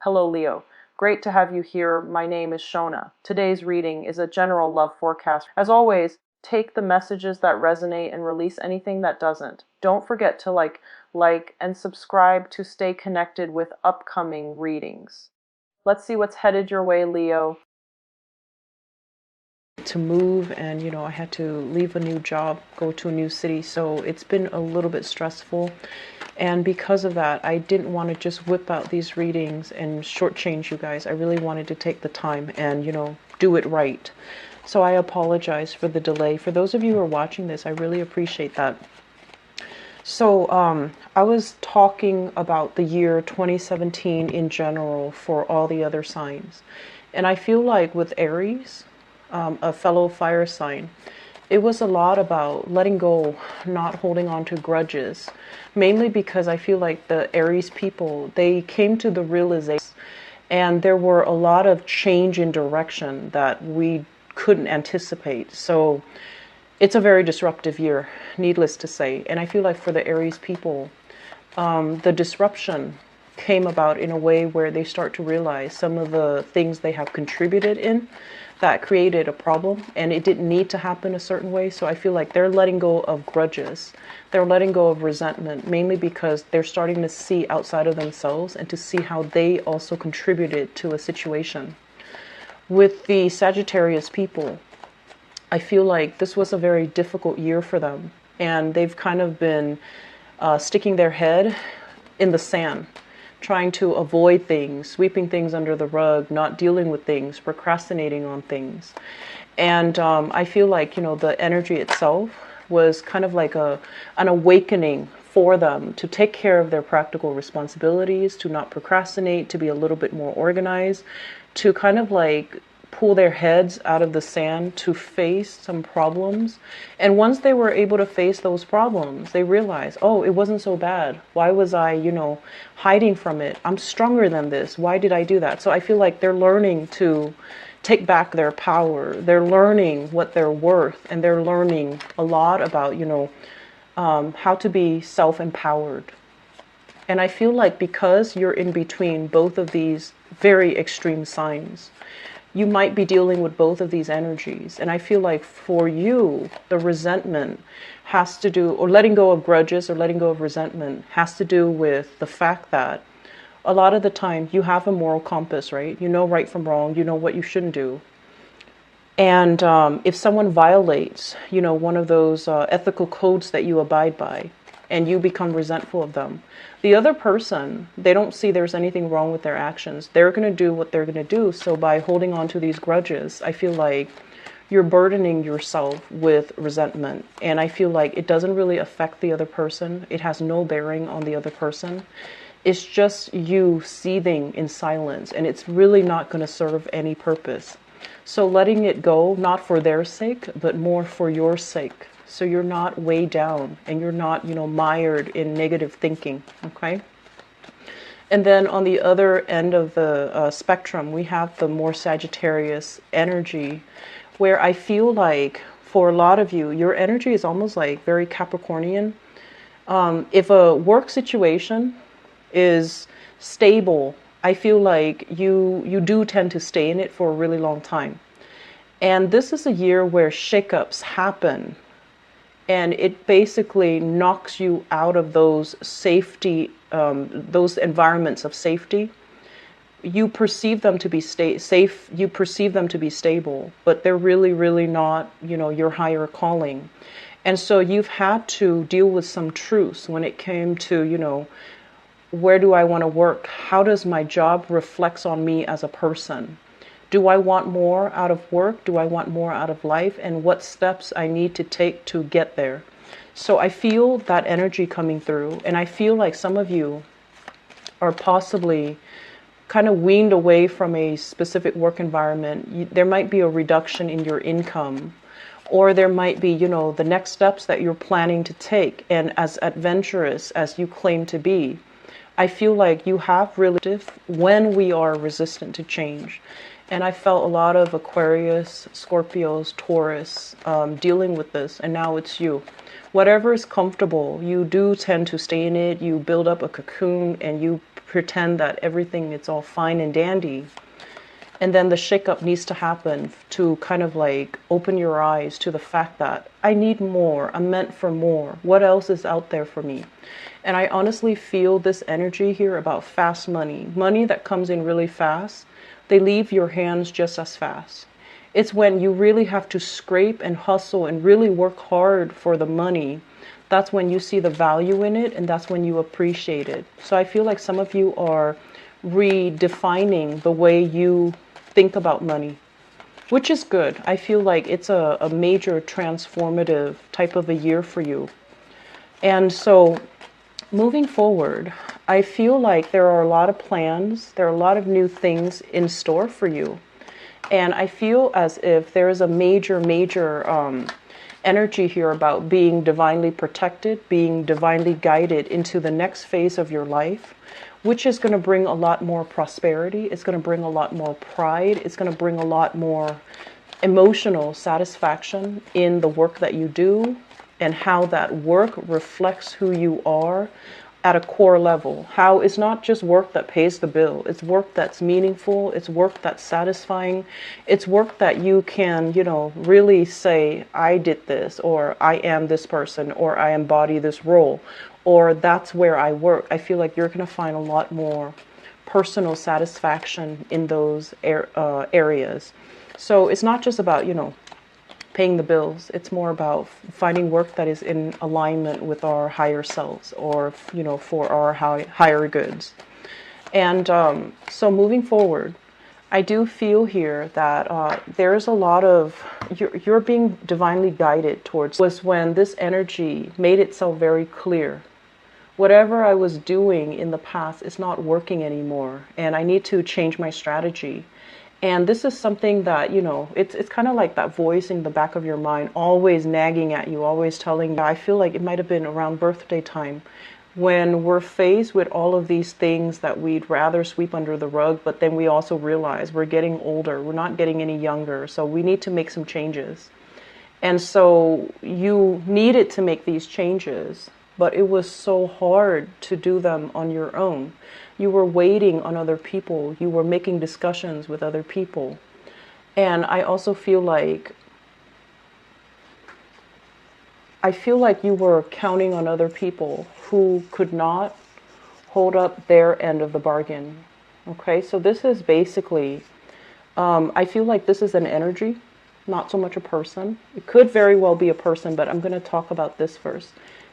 Hello, Leo. Great to have you here. My name is Shona. Today's reading is a general love forecast. As always, take the messages that resonate and release anything that doesn't. Don't forget to like, and subscribe to stay connected with upcoming readings. Let's see what's headed your way, Leo. To move, and I had to leave a new job, go to a new city, so it's been a little bit stressful. And because of that, I didn't want to just whip out these readings and shortchange you guys. I really wanted to take the time and do it right. So I apologize for the delay. For those of you who are watching this, I really appreciate that. So I was talking about the year 2017 in general for all the other signs, and I feel like with Aries, a fellow fire sign, it was a lot about letting go, not holding on to grudges, mainly because I feel like the Aries people, they came to the realization, and there were a lot of change in direction that we couldn't anticipate. So it's a very disruptive year, needless to say. And I feel like for the Aries people, the disruption came about in a way where they start to realize some of the things they have contributed in that created a problem, and it didn't need to happen a certain way. So I feel like they're letting go of grudges. They're letting go of resentment, mainly because they're starting to see outside of themselves and to see how they also contributed to a situation. With the Sagittarius people, I feel like this was a very difficult year for them, and they've kind of been sticking their head in the sand, trying to avoid things, sweeping things under the rug, not dealing with things, procrastinating on things. And I feel like, the energy itself was kind of like an awakening for them to take care of their practical responsibilities, to not procrastinate, to be a little bit more organized, to kind of like pull their heads out of the sand to face some problems. And once they were able to face those problems, they realized, oh, it wasn't so bad. Why was I, hiding from it? I'm stronger than this. Why did I do that? So I feel like they're learning to take back their power. They're learning what they're worth, and they're learning a lot about, how to be self-empowered. And I feel like because you're in between both of these very extreme signs, you might be dealing with both of these energies. And I feel like for you, the resentment has to do, or letting go of grudges or letting go of resentment has to do with the fact that a lot of the time you have a moral compass, right? You know right from wrong, you know what you shouldn't do. And if someone violates, one of those ethical codes that you abide by, and you become resentful of them, the other person, they don't see there's anything wrong with their actions. They're going to do what they're going to do. So by holding on to these grudges, I feel like you're burdening yourself with resentment. And I feel like it doesn't really affect the other person. It has no bearing on the other person. It's just you seething in silence, and it's really not going to serve any purpose. So letting it go, not for their sake, but more for your sake. So you're not weighed down, and you're not, mired in negative thinking, okay? And then on the other end of the spectrum, we have the more Sagittarius energy, where I feel like for a lot of you, your energy is almost like very Capricornian. If a work situation is stable, I feel like you do tend to stay in it for a really long time. And this is a year where shakeups happen. And it basically knocks you out of those safety, those environments of safety. You perceive them to be safe. You perceive them to be stable, but they're really, really not, your higher calling. And so you've had to deal with some truths when it came to, where do I want to work? How does my job reflects on me as a person? Do I want more out of work? Do I want more out of life? And what steps I need to take to get there? So I feel that energy coming through. And I feel like some of you are possibly kind of weaned away from a specific work environment. There might be a reduction in your income. Or there might be, the next steps that you're planning to take. And as adventurous as you claim to be, I feel like you have really when we are resistant to change. And I felt a lot of Aquarius, Scorpios, Taurus dealing with this, and now it's you. Whatever is comfortable, you do tend to stay in it. You build up a cocoon, and you pretend that everything is all fine and dandy. And then the shakeup needs to happen to kind of like open your eyes to the fact that I need more. I'm meant for more. What else is out there for me? And I honestly feel this energy here about fast money. Money that comes in really fast, they leave your hands just as fast. It's when you really have to scrape and hustle and really work hard for the money. That's when you see the value in it, and that's when you appreciate it. So I feel like some of you are redefining the way you think about money, which is good. I feel like it's a major transformative type of a year for you. And so moving forward, I feel like there are a lot of plans, there are a lot of new things in store for you. And I feel as if there is a major energy here about being divinely protected, being divinely guided into the next phase of your life, which is going to bring a lot more prosperity. It's going to bring a lot more pride. It's going to bring a lot more emotional satisfaction in the work that you do and how that work reflects who you are at a core level. How it's not just work that pays the bill. It's work that's meaningful. It's work that's satisfying. It's work that you can, really say, I did this, or I am this person, or I embody this role, or that's where I work. I feel like you're going to find a lot more personal satisfaction in those areas. So it's not just about, paying the bills. It's more about finding work that is in alignment with our higher selves, or, for our higher goods. And so moving forward, I do feel here that there's a lot of, you're being divinely guided towards, was when this energy made itself very clear. Whatever I was doing in the past is not working anymore, and I need to change my strategy. And this is something that, it's kind of like that voice in the back of your mind, always nagging at you, always telling you. I feel like it might have been around birthday time when we're faced with all of these things that we'd rather sweep under the rug, but then we also realize we're getting older, we're not getting any younger, so we need to make some changes. And so you needed to make these changes, but it was so hard to do them on your own. You were waiting on other people. You were making discussions with other people. And I also feel like you were counting on other people who could not hold up their end of the bargain. Okay, so this is basically, I feel like this is an energy, not so much a person. It could very well be a person, but I'm going to talk about this first.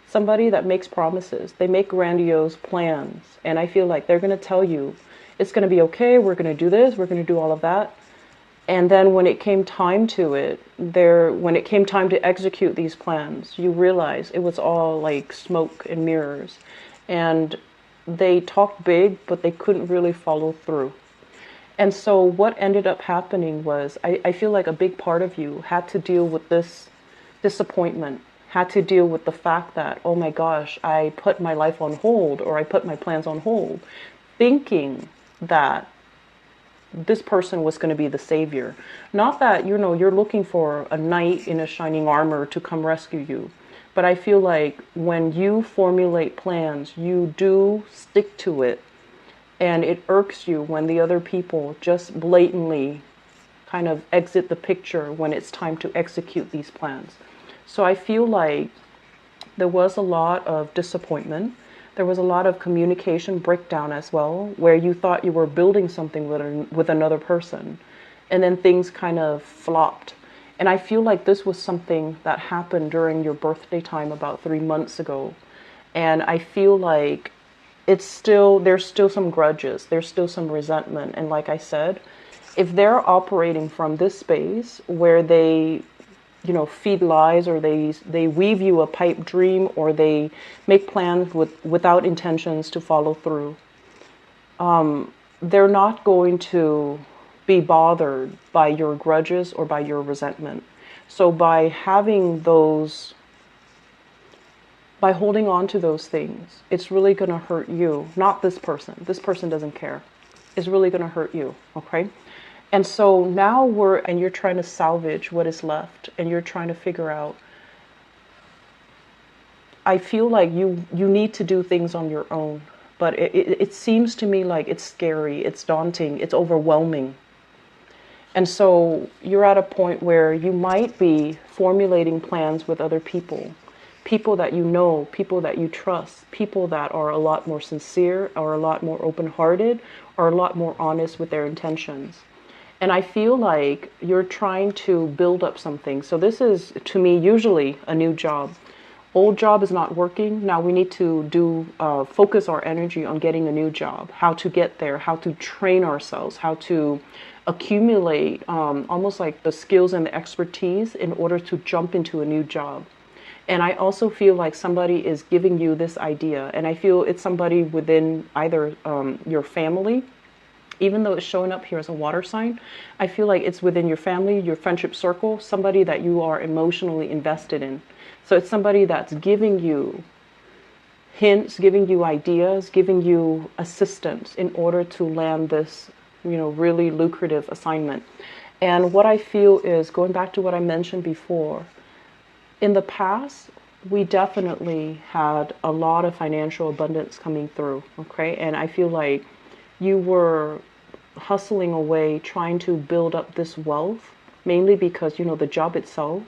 Somebody that makes promises. They make grandiose plans. And I feel like they're going to tell you, it's going to be okay, we're going to do this, we're going to do all of that. And then when it came time to it, when it came time to execute these plans, you realize it was all like smoke and mirrors. And they talked big, but they couldn't really follow through. And so what ended up happening was, I feel like a big part of you had to deal with this disappointment, had to deal with the fact that, oh my gosh, I put my life on hold, or I put my plans on hold, thinking that this person was going to be the savior. Not that, you're looking for a knight in a shining armor to come rescue you. But I feel like when you formulate plans, you do stick to it. And it irks you when the other people just blatantly kind of exit the picture when it's time to execute these plans. So I feel like there was a lot of disappointment. There was a lot of communication breakdown as well, where you thought you were building something with another person, and then things kind of flopped. And I feel like this was something that happened during your birthday time about 3 months ago. And I feel like there's still some grudges, there's still some resentment. And like I said, if they're operating from this space where they feed lies, or they weave you a pipe dream, or they make plans without intentions to follow through, they're not going to be bothered by your grudges or by your resentment. So by holding on to those things, it's really going to hurt you, not this person. This person doesn't care. It's really going to hurt you, okay? And so now you're trying to salvage what is left, and you're trying to figure out, I feel like you need to do things on your own, but it seems to me like it's scary, it's daunting, it's overwhelming. And so you're at a point where you might be formulating plans with other people, people that you know, people that you trust, people that are a lot more sincere, or a lot more open-hearted, or a lot more honest with their intentions. And I feel like you're trying to build up something. So this is, to me, usually a new job. Old job is not working. Now we need to focus our energy on getting a new job, how to get there, how to train ourselves, how to accumulate almost like the skills and the expertise in order to jump into a new job. And I also feel like somebody is giving you this idea, and I feel it's somebody within either your family, even though it's showing up here as a water sign. I feel like it's within your family, your friendship circle, somebody that you are emotionally invested in. So it's somebody that's giving you hints, giving you ideas, giving you assistance in order to land this, really lucrative assignment. And what I feel is, going back to what I mentioned before, in the past, we definitely had a lot of financial abundance coming through, okay? And I feel like you were hustling away, trying to build up this wealth, mainly because, the job itself,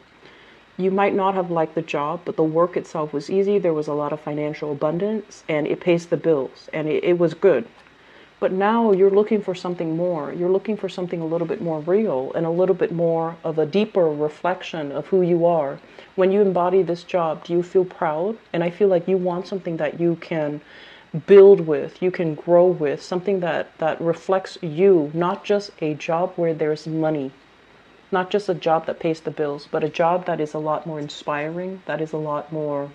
you might not have liked the job, but the work itself was easy. There was a lot of financial abundance, and it pays the bills, and it was good. But now you're looking for something more. You're looking for something a little bit more real and a little bit more of a deeper reflection of who you are. When you embody this job, do you feel proud? And I feel like you want something that you can build with, you can grow with, something that reflects you, not just a job where there's money, not just a job that pays the bills, but a job that is a lot more inspiring, that is a lot more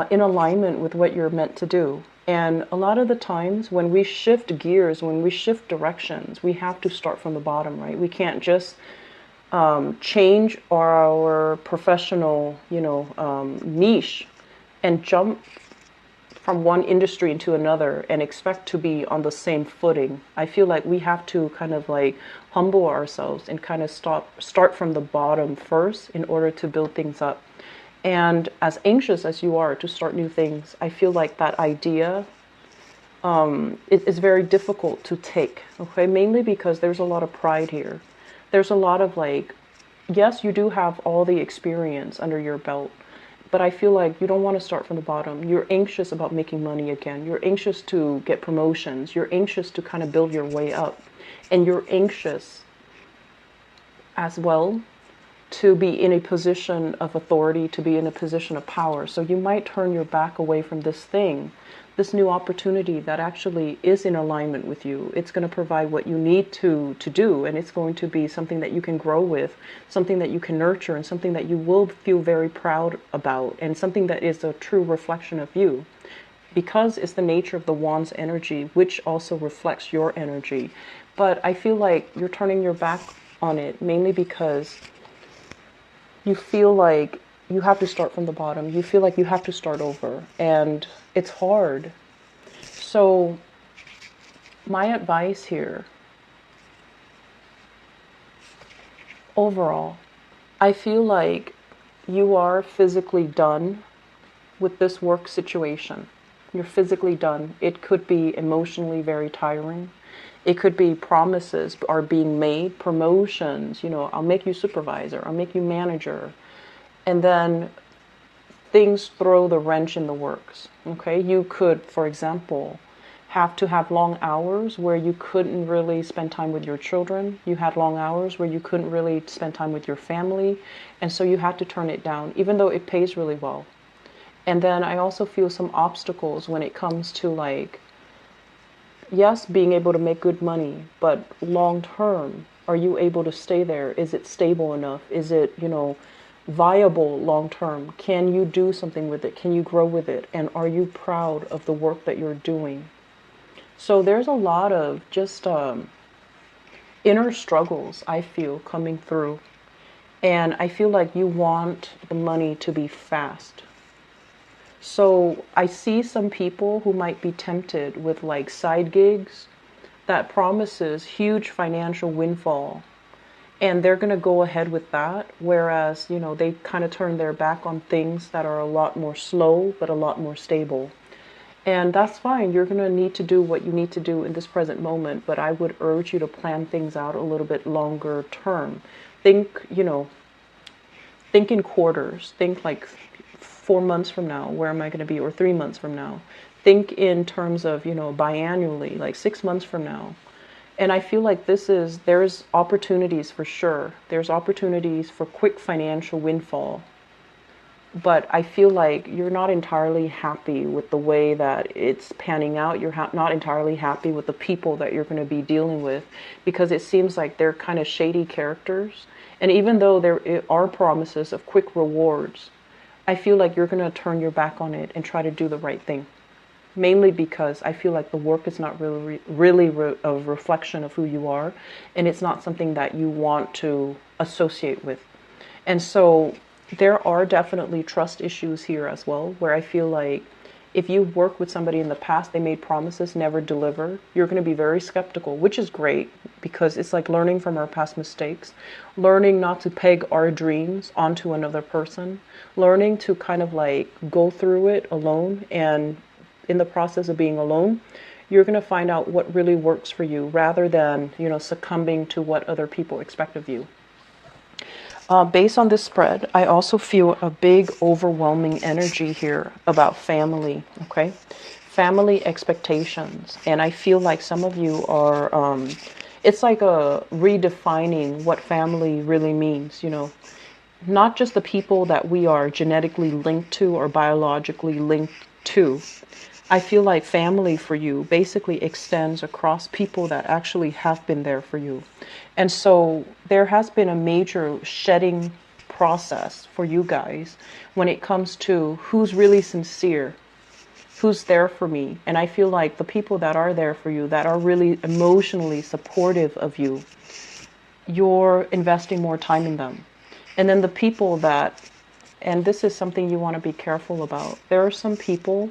in alignment with what you're meant to do. And a lot of the times when we shift gears, when we shift directions, we have to start from the bottom, right? We can't just change our professional, niche and jump from one industry into another and expect to be on the same footing. I feel like we have to kind of like humble ourselves and kind of start from the bottom first in order to build things up. And as anxious as you are to start new things, I feel like that idea is very difficult to take, okay? Mainly because there's a lot of pride here. There's a lot of like, yes, you do have all the experience under your belt, but I feel like you don't want to start from the bottom. You're anxious about making money again. You're anxious to get promotions. You're anxious to kind of build your way up. And you're anxious as well to be in a position of authority, to be in a position of power. So you might turn your back away from this thing, this new opportunity that actually is in alignment with you. It's going to provide what you need to do, and it's going to be something that you can grow with, something that you can nurture, and something that you will feel very proud about, and something that is a true reflection of you. Because it's the nature of the wand's energy, which also reflects your energy. But I feel like you're turning your back on it, mainly because you feel like you have to start from the bottom. You feel like you have to start over, and it's hard. So my advice here, overall, I feel like you are physically done with this work situation. You're physically done. It could be emotionally very tiring. It could be promises are being made, promotions, I'll make you supervisor, I'll make you manager. And then things throw the wrench in the works, okay? You could, for example, have to have long hours where you couldn't really spend time with your children. You had long hours where you couldn't really spend time with your family. And so you had to turn it down, even though it pays really well. And then I also feel some obstacles when it comes to like, yes, being able to make good money, but long term, are you able to stay there? Is it stable enough? Is it, viable long term? Can you do something with it? Can you grow with it? And are you proud of the work that you're doing? So there's a lot of just inner struggles, I feel, coming through. And I feel like you want the money to be fast. So I see some people who might be tempted with like side gigs that promises huge financial windfall, and they're going to go ahead with that, whereas they kind of turn their back on things that are a lot more slow but a lot more stable. And that's fine. You're going to need to do what you need to do in this present moment, but I would urge you to plan things out a little bit longer term. Think, think in quarters. Think like 4 months from now, where am I going to be? Or 3 months from now. Think in terms of, biannually, like 6 months from now. And I feel like there's opportunities for sure. There's opportunities for quick financial windfall. But I feel like you're not entirely happy with the way that it's panning out. You're not entirely happy with the people that you're going to be dealing with, because it seems like they're kind of shady characters. And even though there are promises of quick rewards, I feel like you're going to turn your back on it and try to do the right thing. Mainly because I feel like the work is not really a reflection of who you are, and it's not something that you want to associate with. And so there are definitely trust issues here as well, where I feel like if you work with somebody in the past, they made promises, never deliver, you're going to be very skeptical, which is great, because it's like learning from our past mistakes, learning not to peg our dreams onto another person, learning to kind of like go through it alone. And in the process of being alone, you're going to find out what really works for you, rather than, succumbing to what other people expect of you. Based on this spread, I also feel a big overwhelming energy here about family, okay? Family expectations. And I feel like some of you are, it's like a redefining what family really means, not just the people that we are genetically linked to or biologically linked to. I feel like family for you basically extends across people that actually have been there for you. And so there has been a major shedding process for you guys when it comes to who's really sincere, who's there for me. And I feel like the people that are there for you, that are really emotionally supportive of you, you're investing more time in them. And then the people that, and this is something you want to be careful about, there are some people,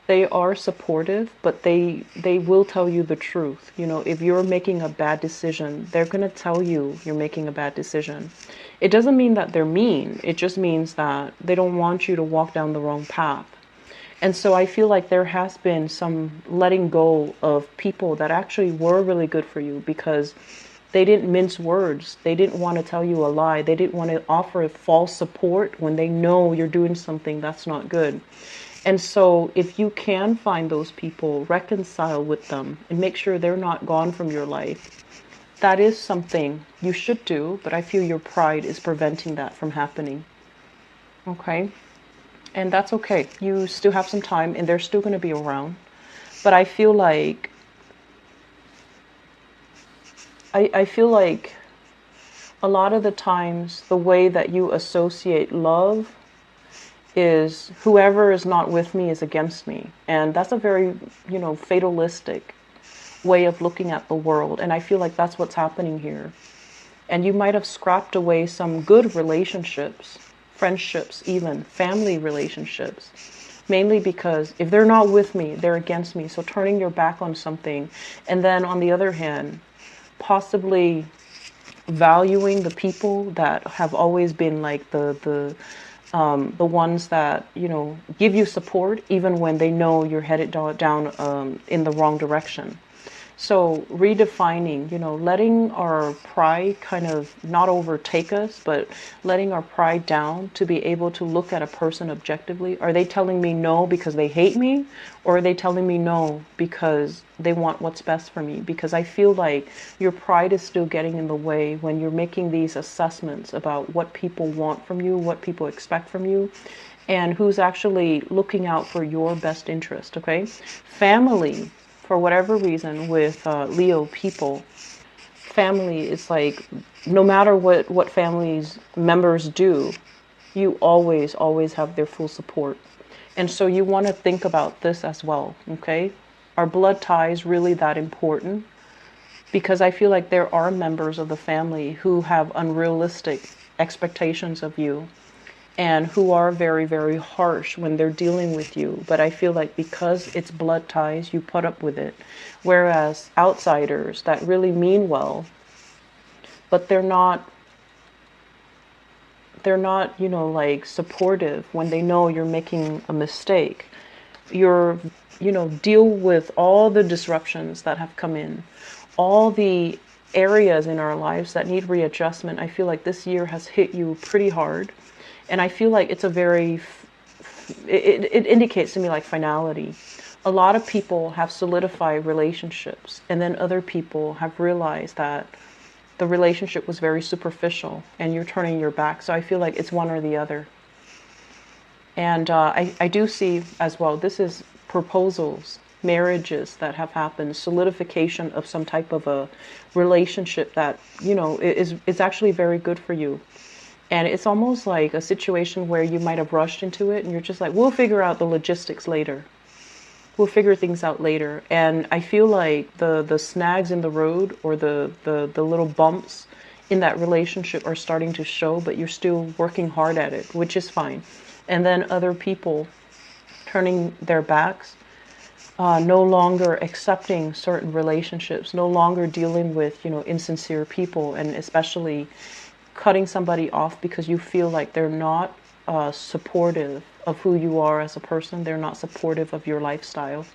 they are supportive, but they will tell you the truth. If you're making a bad decision, they're going to tell you you're making a bad decision. It doesn't mean that they're mean. It just means that they don't want you to walk down the wrong path. And so I feel like there has been some letting go of people that actually were really good for you, because they didn't mince words. They didn't want to tell you a lie. They didn't want to offer false support when they know you're doing something that's not good. And so if you can find those people, reconcile with them and make sure they're not gone from your life, that is something you should do, but I feel your pride is preventing that from happening. Okay? And that's okay. You still have some time, and they're still going to be around. But I feel like a lot of the times the way that you associate love is whoever is not with me is against me. And that's a very, fatalistic way of looking at the world. And I feel like that's what's happening here. And you might have scrapped away some good relationships, friendships, even family relationships, mainly because if they're not with me, they're against me. So turning your back on something, and then on the other hand, possibly valuing the people that have always been like the ones that, give you support even when they know you're headed down in the wrong direction. So redefining, letting our pride kind of not overtake us, but letting our pride down to be able to look at a person objectively. Are they telling me no because they hate me? Or are they telling me no because they want what's best for me? Because I feel like your pride is still getting in the way when you're making these assessments about what people want from you, what people expect from you, and who's actually looking out for your best interest, okay? Family, for whatever reason, with Leo people, family is like, no matter what family's members do, you always have their full support. And so you want to think about this as well, okay? Are blood ties really that important? Because I feel like there are members of the family who have unrealistic expectations of you, and who are very, very harsh when they're dealing with you. But I feel like because it's blood ties, you put up with it. Whereas outsiders that really mean well, but they're not, like supportive when they know you're making a mistake. You're deal with all the disruptions that have come in, all the areas in our lives that need readjustment. I feel like this year has hit you pretty hard. And I feel like it's a very, it indicates to me like finality. A lot of people have solidified relationships, and then other people have realized that the relationship was very superficial and you're turning your back. So I feel like it's one or the other. And I do see as well, this is proposals, marriages that have happened, solidification of some type of a relationship that, is actually very good for you. And it's almost like a situation where you might have rushed into it and you're just like, we'll figure out the logistics later. We'll figure things out later. And I feel like the snags in the road, or the little bumps in that relationship are starting to show, but you're still working hard at it, which is fine. And then other people turning their backs, no longer accepting certain relationships, no longer dealing with, insincere people, and especially cutting somebody off because you feel like they're not supportive of who you are as a person. They're not supportive of your lifestyle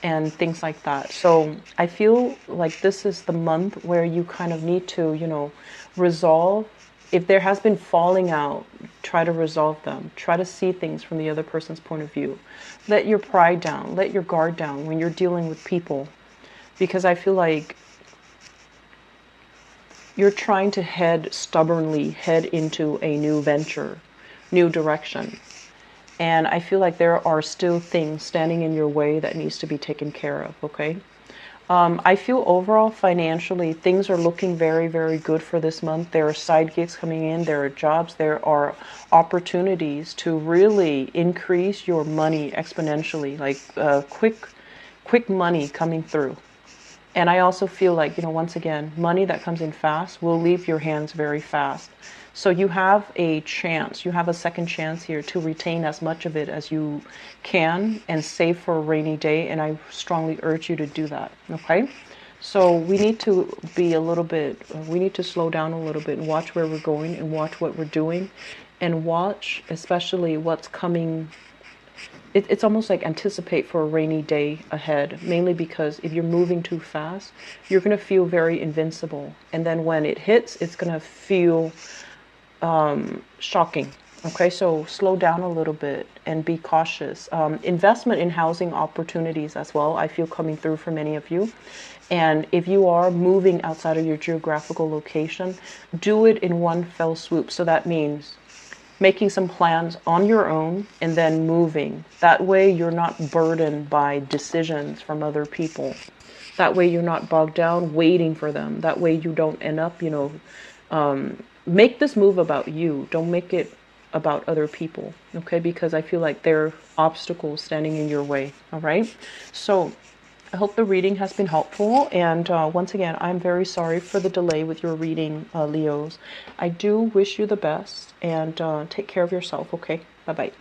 and things like that. So I feel like this is the month where you kind of need to, resolve. If there has been falling out, try to resolve them. Try to see things from the other person's point of view. Let your pride down. Let your guard down when you're dealing with people. Because I feel like you're trying to stubbornly head into a new venture, new direction. And I feel like there are still things standing in your way that needs to be taken care of, okay? I feel overall financially, things are looking very, very good for this month. There are side gigs coming in, there are jobs, there are opportunities to really increase your money exponentially, like quick money coming through. And I also feel like, once again, money that comes in fast will leave your hands very fast. So you have a chance, you have a second chance here to retain as much of it as you can and save for a rainy day. And I strongly urge you to do that. Okay. So we need to we need to slow down a little bit and watch where we're going and watch what we're doing and watch especially what's coming. It's almost like anticipate for a rainy day ahead, mainly because if you're moving too fast, you're going to feel very invincible. And then when it hits, it's going to feel shocking. Okay, so slow down a little bit and be cautious. Investment in housing opportunities as well, I feel coming through for many of you. And if you are moving outside of your geographical location, do it in one fell swoop. So that means making some plans on your own and then moving. That way you're not burdened by decisions from other people. That way you're not bogged down waiting for them. That way you don't end up, make this move about you. Don't make it about other people, okay? Because I feel like there are obstacles standing in your way, all right? So I hope the reading has been helpful. And once again, I'm very sorry for the delay with your reading, Leos. I do wish you the best, and take care of yourself, okay? Bye-bye.